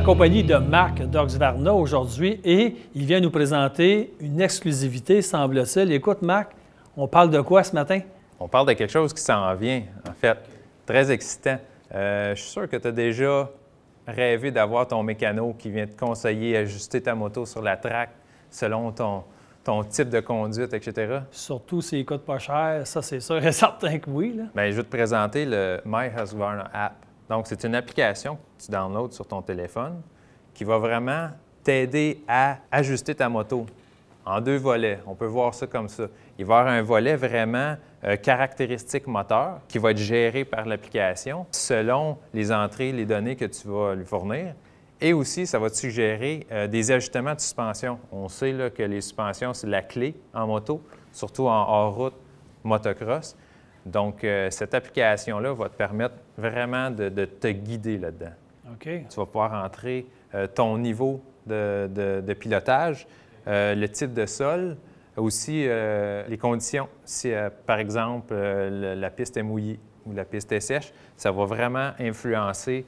en compagnie de Marc Doxvarna aujourd'hui et il vient nous présenter une exclusivité, semble-t-il. Écoute, Marc, on parle de quoi ce matin? On parle de quelque chose qui s'en vient, en fait, très excitant. Je suis sûr que tu as déjà rêvé d'avoir ton mécano qui vient te conseiller ajuster ta moto sur la track selon ton type de conduite, etc. Surtout s'il ne coûte pas cher, ça c'est sûr et certain que oui. Là. Bien, je vais te présenter le My Husqvarna App. Donc, c'est une application que tu downloads sur ton téléphone qui va vraiment t'aider à ajuster ta moto en deux volets. On peut voir ça comme ça. Il va y avoir un volet vraiment caractéristique moteur qui va être géré par l'application selon les entrées, les données que tu vas lui fournir. Et aussi, ça va te suggérer des ajustements de suspension. On sait là, que les suspensions, c'est la clé en moto, surtout en hors-route, motocross. Donc, cette application-là va te permettre vraiment de te guider là-dedans. OK. Tu vas pouvoir entrer ton niveau de pilotage, le type de sol, aussi les conditions. Si, par exemple, la piste est mouillée ou la piste est sèche, ça va vraiment influencer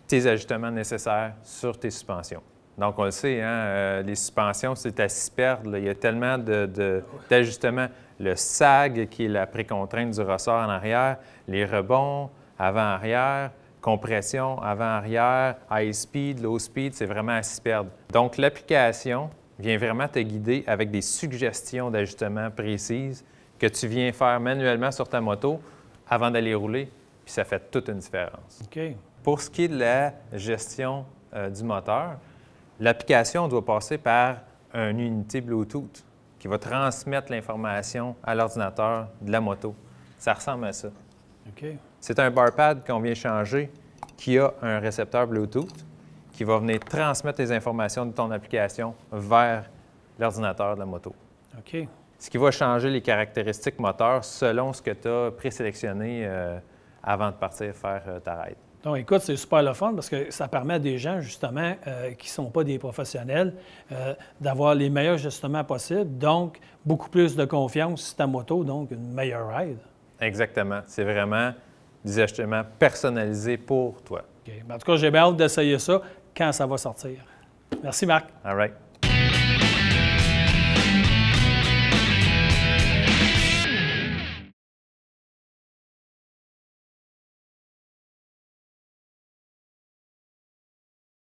tes ajustements nécessaires sur tes suspensions. Donc, on le sait, hein, les suspensions, c'est à s'y perdre. Là. Il y a tellement d'ajustements. Le sag, qui est la précontrainte du ressort en arrière, les rebonds avant-arrière, compression avant-arrière, high speed, low speed, c'est vraiment à s'y perdre. Donc, l'application vient vraiment te guider avec des suggestions d'ajustements précises que tu viens faire manuellement sur ta moto avant d'aller rouler, puis ça fait toute une différence. OK. Pour ce qui est de la gestion du moteur, l'application doit passer par une unité Bluetooth qui va transmettre l'information à l'ordinateur de la moto. Ça ressemble à ça. OK. C'est un barpad qu'on vient changer qui a un récepteur Bluetooth qui va venir transmettre les informations de ton application vers l'ordinateur de la moto. OK. Ce qui va changer les caractéristiques moteurs selon ce que tu as présélectionné avant de partir faire ta ride. Donc, écoute, c'est super le fun parce que ça permet à des gens, justement, qui ne sont pas des professionnels, d'avoir les meilleurs ajustements possibles, donc beaucoup plus de confiance sur ta moto, donc une meilleure ride. Exactement. C'est vraiment des ajustements personnalisés pour toi. OK. En tout cas, j'ai bien hâte d'essayer ça quand ça va sortir. Merci, Marc. All right.